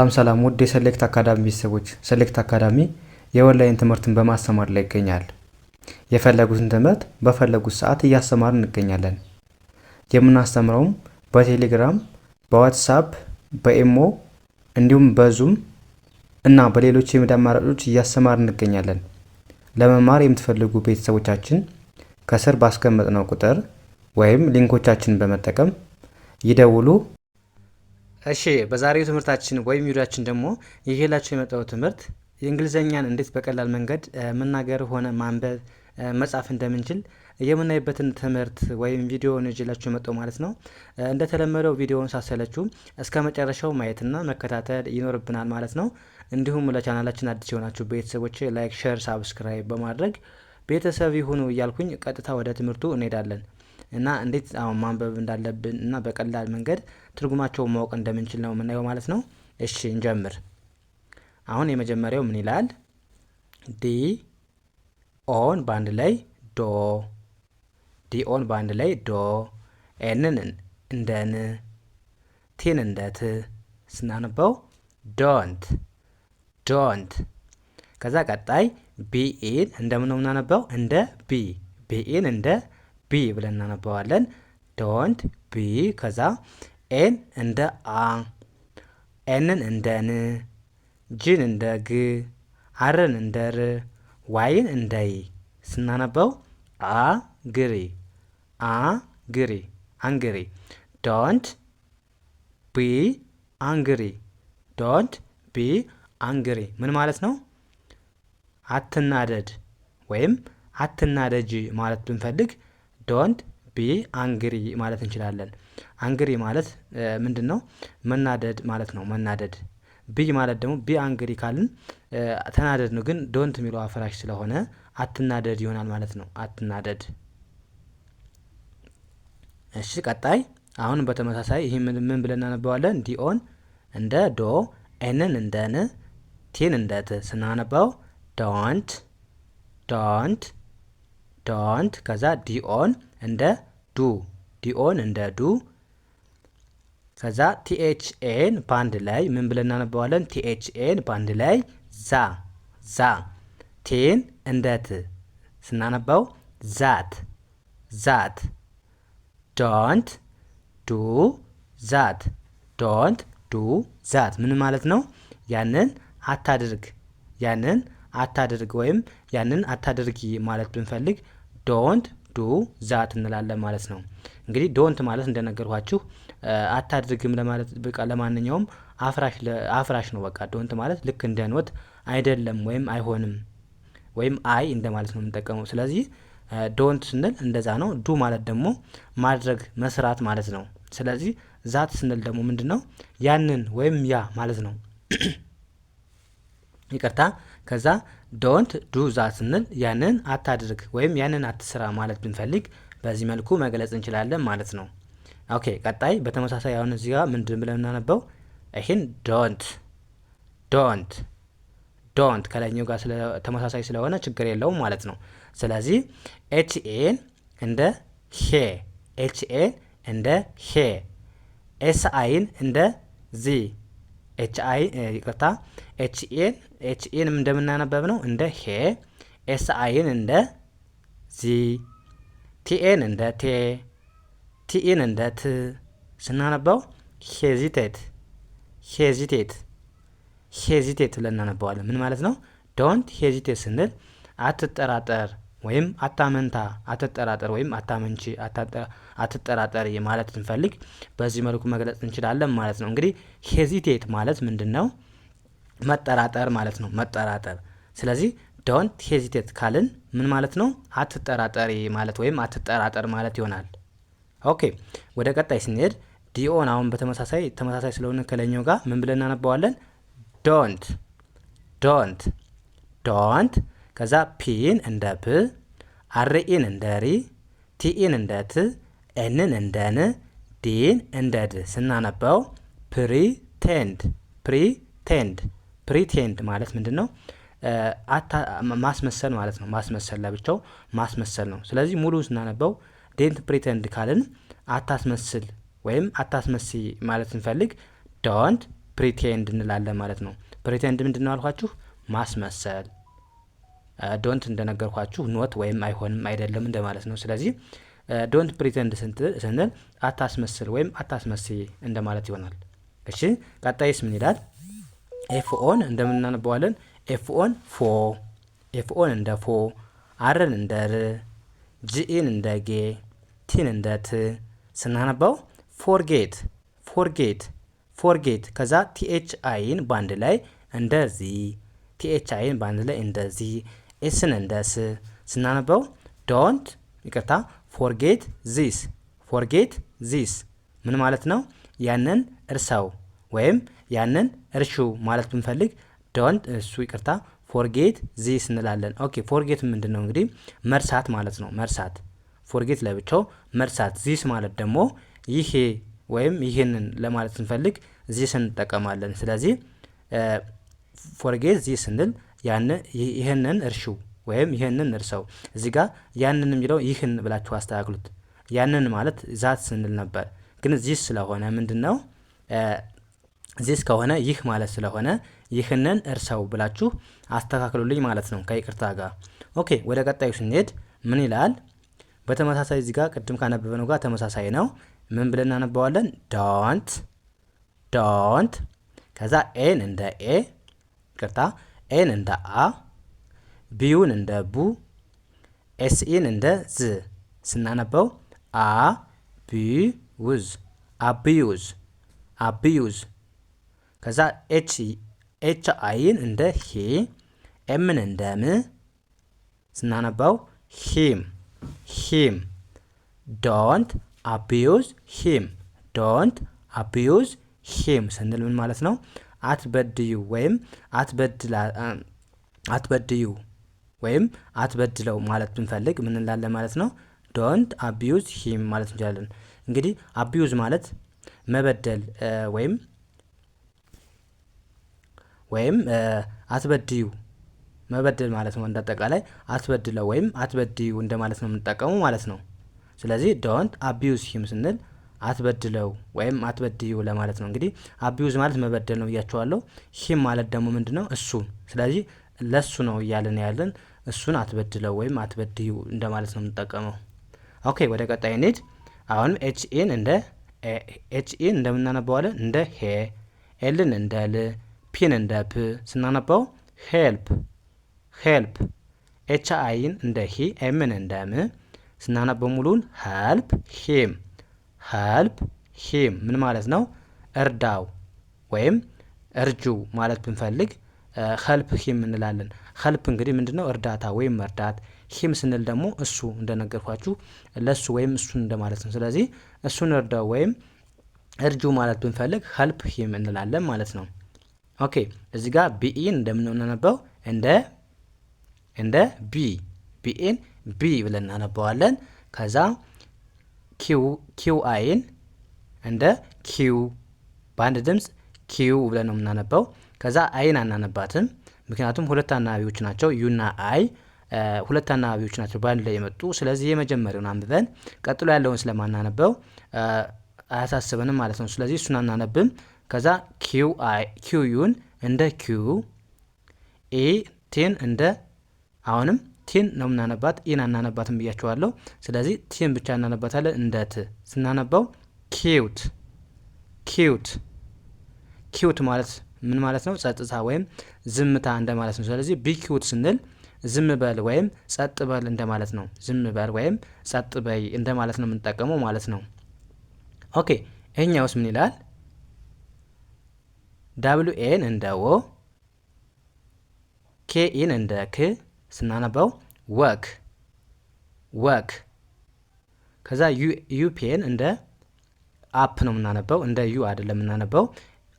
ሰላም ውድ የሰሌክት አካዳሚ ቤተሰቦች፣ ሰሌክት አካዳሚ የኦንላይን ትምህርትን በማስተማር ላይ ይገኛል። የፈለጉትን ትምህርት በፈለጉት ሰዓት እያስተማርን እንገኛለን። የምናስተምረውም በቴሌግራም፣ በዋትስአፕ፣ በኢሞ እንዲሁም በዙም እና በሌሎች የሚዲያ አማራጮች እያስተማርን እንገኛለን። ለመማር የምትፈልጉ ቤተሰቦቻችን ከስር ባስቀመጥነው ቁጥር ወይም ሊንኮቻችንን በመጠቀም ይደውሉ። እሺ በዛሬው ትምህርታችን ወይም ቪዲዮአችን ደግሞ ይዤላችሁ የመጣው ትምህርት የእንግሊዘኛን እንዴት በቀላል መንገድ መናገር ሆነ ማንበብ መጻፍ እንደምንችል የምናይበትን ትምህርት ወይም ቪዲዮ ነው ይዤላችሁ የመጣው ማለት ነው። እንደተለመደው ቪዲዮውን ሳሰለችሁ እስከ መጨረሻው ማየትና መከታተል ይኖርብናል ማለት ነው። እንዲሁም ለቻናላችን አዲስ የሆናችሁ ቤተሰቦች ላይክ፣ ሼር፣ ሳብስክራይብ በማድረግ ቤተሰብ ይሁኑ እያልኩኝ ቀጥታ ወደ ትምህርቱ እንሄዳለን እና እንዴት አሁን ማንበብ እንዳለብን እና በቀላል መንገድ ትርጉማቸውን ማወቅ እንደምንችል ነው የምናየው ማለት ነው። እሺ እንጀምር። አሁን የመጀመሪያው ምን ይላል? ዲ ኦን ባንድ ላይ ዶ፣ ዲ ኦን ባንድ ላይ ዶ፣ ኤንን እንደ ን፣ ቲን እንደ ት ስናነበው ዶንት፣ ዶንት። ከዛ ቀጣይ ቢኢን እንደምን ነው የምናነበው? እንደ ቢ፣ ቢኢን እንደ ቢ ብለን እናነበዋለን። ዶንት ቢ። ከዛ ኤን እንደ አ፣ ኤንን እንደ ን፣ ጂን እንደ ግ፣ አርን እንደ ር፣ ዋይን እንደ ይ ስናነበው አ ግሪ፣ አ ግሪ፣ አንግሪ። ዶንት ቢ አንግሪ፣ ዶንት ቢ አንግሪ ምን ማለት ነው? አትናደድ ወይም አትናደጂ ማለት ብንፈልግ ዶንት ቢ አንግሪ ማለት እንችላለን። አንግሪ ማለት ምንድን ነው? መናደድ ማለት ነው። መናደድ። ቢ ማለት ደግሞ ቢ አንግሪ ካልን ተናደድ ነው፣ ግን ዶንት የሚለው አፍራሽ ስለሆነ አትናደድ ይሆናል ማለት ነው። አትናደድ። እሺ ቀጣይ አሁን በተመሳሳይ ይህ ምን ብለን እናነባዋለን? ዲኦን እንደ ዶ፣ ኤንን እንደ ን፣ ቲን እንደ ት ስናነባው ዶንት፣ ዶንት፣ ዶንት። ከዛ ዲኦን እንደ ዱ፣ ዲኦን እንደ ዱ። ከዛ ቲኤችኤን ባንድ ላይ ምን ብለን እናነባዋለን? ቲኤችኤን ባንድ ላይ ዛ፣ ዛ። ቴን እንደ ት ስናነባው ዛት፣ ዛት። ዶንት ዱ ዛት፣ ዶንት ዱ ዛት ምን ማለት ነው? ያንን አታድርግ፣ ያንን አታድርግ ወይም ያንን አታድርጊ ማለት ብንፈልግ ዶንት ዱ ዛት እንላለን ማለት ነው። እንግዲህ ዶንት ማለት እንደነገርኳችሁ አታድርግም ለማለት በቃ ለማንኛውም አፍራሽ ነው። በቃ ዶንት ማለት ልክ እንደ ኖት አይደለም ወይም አይሆንም ወይም አይ እንደማለት ነው የምንጠቀመው። ስለዚህ ዶንት ስንል እንደዛ ነው። ዱ ማለት ደግሞ ማድረግ መስራት ማለት ነው። ስለዚህ ዛት ስንል ደግሞ ምንድነው? ያንን ወይም ያ ማለት ነው። ይቅርታ። ከዛ ዶንት ዱ ዛት ስንል ያንን አታድርግ ወይም ያንን አትስራ ማለት ብንፈልግ በዚህ መልኩ መግለጽ እንችላለን ማለት ነው። ኦኬ ቀጣይ በተመሳሳይ አሁን እዚህ ጋር ምንድን ብለን እናነበው? ይህን ዶንት፣ ዶንት፣ ዶንት ከላይኛው ጋር ተመሳሳይ ስለሆነ ችግር የለውም ማለት ነው። ስለዚህ ኤችኤን እንደ ሄ፣ ኤችኤን እንደ ሄ፣ ኤስአይን እንደ ዚ፣ ኤችአይ ይቅርታ፣ ኤችኤን እንደምናነበብ ነው እንደ ሄ፣ ኤስአይን እንደ ዚ፣ ቲኤን እንደ ቴ፣ ቲኢን እንደ ት ስናነባው ሄዚቴት፣ ሄዚቴት፣ ሄዚቴት ብለን እናነባዋለን። ምን ማለት ነው? ዶንት ሄዚቴት ስንል አትጠራጠር ወይም አታመንታ፣ አትጠራጠር ወይም አታመንቺ፣ አትጠራጠሪ ማለት ስንፈልግ በዚህ መልኩ መግለጽ እንችላለን ማለት ነው። እንግዲህ ሄዚቴት ማለት ምንድን ነው? መጠራጠር ማለት ነው። መጠራጠር። ስለዚህ ዶንት ሄዚቴት ካልን ምን ማለት ነው? አትጠራጠሪ ማለት ወይም አትጠራጠር ማለት ይሆናል። ኦኬ ወደ ቀጣይ ስንሄድ ዲኦን አሁን ተመሳሳይ ስለሆነ ከላይኛው ጋር ምን ብለን እናነባዋለን? ዶንት፣ ዶንት፣ ዶንት። ከዛ ፒን እንደ ፕ፣ አርኢን እንደ ሪ፣ ቲኢን እንደ ት፣ ኤንን እንደ ን፣ ዲን እንደ ድ ስናነባው ፕሪቴንድ፣ ፕሪቴንድ፣ ፕሪቴንድ ማለት ምንድን ነው? ማስመሰል ማለት ነው። ማስመሰል ለብቻው ማስመሰል ነው። ስለዚህ ሙሉ ስናነበው ዴንት ፕሪቴንድ ካልን አታስመስል ወይም አታስመስይ ማለት ስንፈልግ ዶንት ፕሪቴንድ እንላለን ማለት ነው። ፕሪቴንድ ምንድን ነው አልኳችሁ? ማስመሰል። ዶንት እንደነገርኳችሁ ኖት ወይም አይሆንም አይደለም እንደማለት ነው። ስለዚህ ዶንት ፕሪቴንድ ስንል አታስመስል ወይም አታስመስይ እንደማለት ይሆናል። እሺ ቀጣይስ ምን ይላል? ኤፍ ኦን እንደምናነበዋለን። ኤፍ ኦን ፎ፣ ኤፍ ኦን እንደ ፎ፣ አርን እንደ ር፣ ጂኢን እንደ ጌ፣ ቲን እንደ ት ስናነባው ፎርጌት ፎርጌት ፎርጌት። ከዛ ቲኤች አይን ባንድ ላይ እንደዚህ፣ ቲኤች አይን ባንድ ላይ እንደዚህ፣ ኤስን እንደ ስ ስናነባው ዶንት ይቅርታ ፎርጌት ዚስ ፎርጌት ዚስ ምን ማለት ነው? ያንን እርሳው ወይም ያንን እርሹ ማለት ብንፈልግ ዶንት እሱ ይቅርታ ፎርጌት ዚስ እንላለን። ኦኬ ፎርጌት ምንድን ነው እንግዲህ መርሳት ማለት ነው። መርሳት ፎርጌት ለብቻው መርሳት። ዚስ ማለት ደግሞ ይሄ ወይም ይህንን ለማለት ስንፈልግ ዚስ እንጠቀማለን። ስለዚህ ፎርጌት ዚስ ስንል ይህንን እርሹ ወይም ይህንን እርሰው። እዚህ ጋር ያንን የሚለው ይህን ብላችሁ አስተካክሉት። ያንን ማለት ዛት ስንል ነበር፣ ግን ዚስ ስለሆነ ምንድን ነው ዚስ ከሆነ ይህ ማለት ስለሆነ ይህንን እርሰው ብላችሁ አስተካክሉልኝ ማለት ነው ከይቅርታ ጋር። ኦኬ ወደ ቀጣዩ ስንሄድ ምን ይላል? በተመሳሳይ እዚህ ጋር ቅድም ካነበበነው ጋር ተመሳሳይ ነው። ምን ብለን እናነባዋለን? ዶንት ዶንት። ከዛ ኤን እንደ ኤ ይቅርታ ኤን እንደ አ፣ ቢዩን እንደ ቡ፣ ኤስኢን እንደ ዝ ስናነበው አ ቢ ውዝ አቢዩዝ አቢዩዝ። ከዛ ኤች አይን እንደ ሂ፣ ኤምን እንደ ም ስናነባው ሂም ሂም። ዶንት አቢዩዝ ሂም ዶንት አቢዩዝ ሂም ስንል ምን ማለት ነው? አትበድዩ ወይም አትበድዩ ወይም አትበድለው ማለት ብንፈልግ ምን እንላለን ማለት ነው? ዶንት አቢዩዝ ሂም ማለት እንችላለን። እንግዲህ አቢዩዝ ማለት መበደል ወይም አትበድዩ መበደል ማለት ነው። እንዳጠቃላይ አትበድለው ወይም አትበድዩ እንደማለት ነው የምንጠቀሙ ማለት ነው። ስለዚህ ዶንት አቢዩዝ ሂም ስንል አትበድለው ወይም አትበድዩ ለማለት ነው። እንግዲህ አቢዩዝ ማለት መበደል ነው ብያቸዋለሁ። ሂም ማለት ደግሞ ምንድን ነው? እሱ። ስለዚህ ለሱ ነው እያለን ያለን እሱን አትበድለው ወይም አትበድዩ እንደማለት ነው የምንጠቀመው። ኦኬ ወደ ቀጣይ እንሂድ። አሁንም ኤችኢን እንደምናነባዋለን እንደ ሄ፣ ኤልን እንደ ል፣ ፒን እንደ ፕ ስናነባው ሄልፕ ሄልፕ። ኤች አይን እንደ ሂ፣ ኤምን እንደ ም ስናነበው ሙሉን ሄልፕ ሂም ሄልፕ ሂም። ምን ማለት ነው? እርዳው ወይም እርጁ ማለት ብንፈልግ ሄልፕ ሂም እንላለን። ሄልፕ እንግዲህ ምንድነው? እርዳታ ወይም መርዳት። ሂም ስንል ደግሞ እሱ እንደነገርኳችሁ ለሱ ወይም እሱን እንደማለት ነው። ስለዚህ እሱን እርዳው ወይም እርጁ ማለት ብንፈልግ ሄልፕ ሂም እንላለን ማለት ነው። ኦኬ እዚህ ጋር ቢኢን እንደምናነበው እንደ ቢ፣ ቢኢን ቢ ብለን እናነባዋለን። ከዛ ኪው አይን እንደ ኪው በአንድ ድምፅ ኪው ብለን ነው የምናነባው። ከዛ አይን አናነባትም፣ ምክንያቱም ሁለት አናባቢዎች ናቸው። ዩና አይ ሁለት አናባቢዎች ናቸው በአንድ ላይ የመጡ። ስለዚህ የመጀመሪያውን አንብበን ቀጥሎ ያለውን ስለማናነበው አያሳስበንም ማለት ነው። ስለዚህ እሱን አናነብም። ከዛ ኪው ዩን እንደ ኪው፣ ኤ ቲን እንደ አሁንም ቲን ነው የምናነባት፣ ኢን አናነባትም ብያቸዋለሁ። ስለዚህ ቲን ብቻ እናነባታለን እንደ ት ስናነባው ኪዩት ኪዩት ኪዩት ማለት ምን ማለት ነው? ጸጥታ ወይም ዝምታ እንደማለት ነው። ስለዚህ ቢኪዩት ስንል ዝም በል ወይም ጸጥ በል እንደማለት ነው። ዝም በል ወይም ጸጥ በይ እንደማለት ነው የምንጠቀመው ማለት ነው። ኦኬ ይሄኛውስ ምን ይላል? ዳብሊው ኤን እንደ ወ፣ ኬ ኢን እንደ ክ ስናነባው ወክ ወክ። ከዛ ዩፒን እንደ አፕ ነው የምናነባው፣ እንደ ዩ አይደለም የምናነባው፣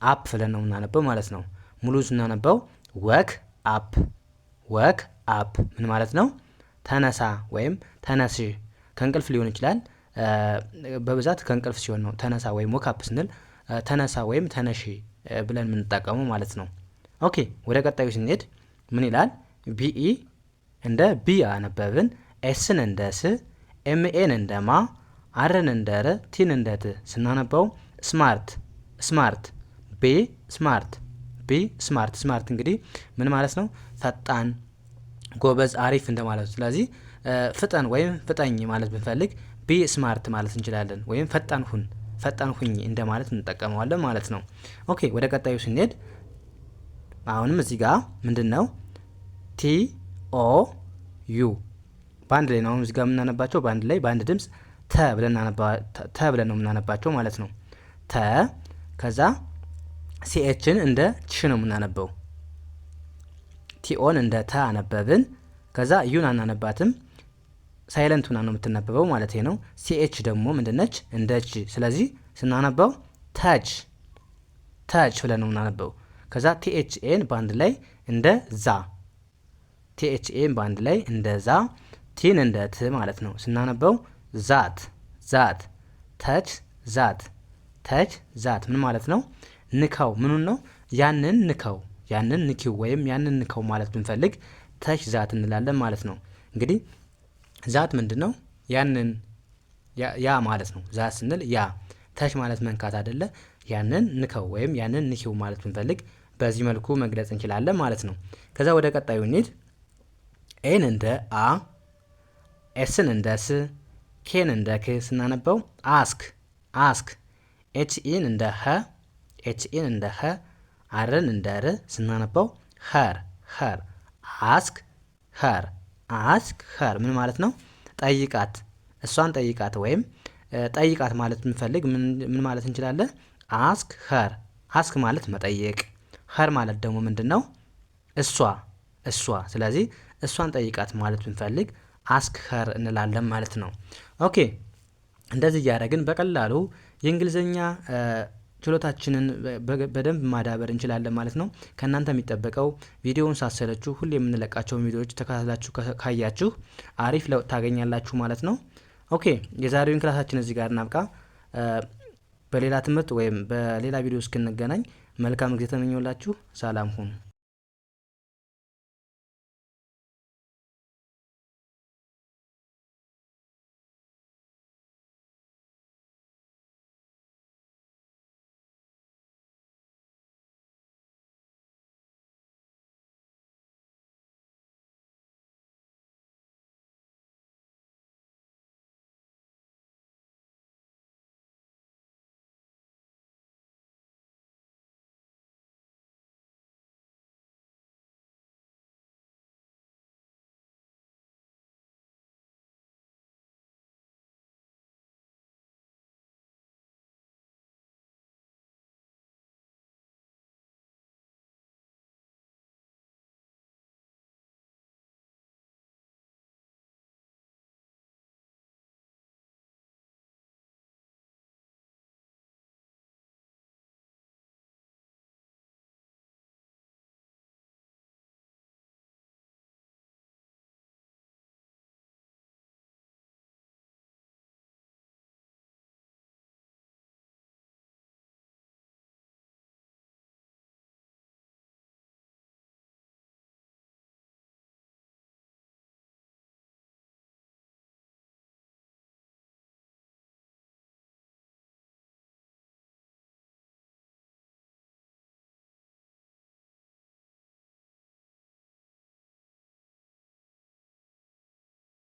አፕ ብለን ነው የምናነባው ማለት ነው። ሙሉ ስናነባው ወክ አፕ ወክ አፕ ምን ማለት ነው? ተነሳ ወይም ተነስ። ከእንቅልፍ ሊሆን ይችላል፣ በብዛት ከእንቅልፍ ሲሆን ነው ተነሳ ወይም ወክ አፕ ስንል ተነሳ ወይም ተነሺ ብለን የምንጠቀመው ማለት ነው። ኦኬ ወደ ቀጣዩ ስንሄድ ምን ይላል? ቢኢ እንደ ቢ አነበብን፣ ኤስን እንደ ስ፣ ኤምኤን እንደ ማ፣ አርን እንደ ረ፣ ቲን እንደ ት ስናነባው ስማርት ስማርት። ቤ ስማርት ቢ ስማርት። ስማርት እንግዲህ ምን ማለት ነው? ፈጣን፣ ጎበዝ፣ አሪፍ እንደማለት ነው። ስለዚህ ፍጠን ወይም ፍጠኝ ማለት ብንፈልግ ቢ ስማርት ማለት እንችላለን። ወይም ፈጣን ሁኝ እንደማለት እንጠቀመዋለን ማለት ነው። ኦኬ ወደ ቀጣዩ ስንሄድ አሁንም እዚህ ጋር ምንድነው ቲ ኦ ዩ በአንድ ላይ ነው። አሁን እዚህ ጋር የምናነባቸው በአንድ ላይ በአንድ ድምጽ ተ ብለን ነው የምናነባቸው ማለት ነው። ተ ከዛ ሲኤችን እንደ ች ነው የምናነበው። ቲኦን እንደ ተ አነበብን። ከዛ ዩን አናነባትም፣ ሳይለንት ሆና ነው የምትነበበው ማለት ነው። ሲኤች ደግሞ ምንድነች? እንደ ች። ስለዚህ ስናነባው ተች ብለን ነው የምናነበው። ከዛ ቲኤችኤን በአንድ ላይ እንደ ዛ፣ ቲኤችኤን በአንድ ላይ እንደ ዛ፣ ቲን እንደ ት ማለት ነው። ስናነበው ዛት፣ ተች ዛት ምን ማለት ነው? ንካው። ምኑን ነው? ያንን ንኪው ወይም ያንን ንካው ማለት ብንፈልግ ተች ዛት እንላለን ማለት ነው። እንግዲህ ዛት ምንድነው? ያንን ያ ማለት ነው። ዛት ስንል ያ፣ ተች ማለት መንካት አይደለ? ያንን ንካው ወይም ያንን ንኪው ማለት ብንፈልግ በዚህ መልኩ መግለጽ እንችላለን ማለት ነው። ከዛ ወደ ቀጣዩ እንሂድ። ኤን እንደ አ፣ ኤስን እንደ ስ፣ ኬን እንደ ክ ስናነበው አስክ፣ ኤችኢን እንደ ኸ፣ አርን እንደ ር ስናነበው ኸር፣ አስክ ኸር ምን ማለት ነው? ጠይቃት፣ እሷን ጠይቃት ወይም ጠይቃት ማለት ብንፈልግ ምን ማለት እንችላለን? አስክ ኸር። አስክ ማለት መጠየቅ፣ ኸር ማለት ደግሞ ምንድነው? እሷ። ስለዚህ እሷን ጠይቃት ማለት ብንፈልግ አስክ ኸር እንላለን ማለት ነው። ኦኬ እንደዚህ እያደረግን በቀላሉ የእንግሊዝኛ ችሎታችንን በደንብ ማዳበር እንችላለን ማለት ነው። ከእናንተ የሚጠበቀው ቪዲዮውን ሳሰለችሁ ሁሌ የምንለቃቸውን ቪዲዮዎች ተከታትላችሁ ካያችሁ አሪፍ ለውጥ ታገኛላችሁ ማለት ነው። ኦኬ የዛሬውን ክላሳችን እዚህ ጋር እናብቃ። በሌላ ትምህርት ወይም በሌላ ቪዲዮ እስክንገናኝ መልካም ጊዜ ተመኘውላችሁ። ሰላም ሁኑ።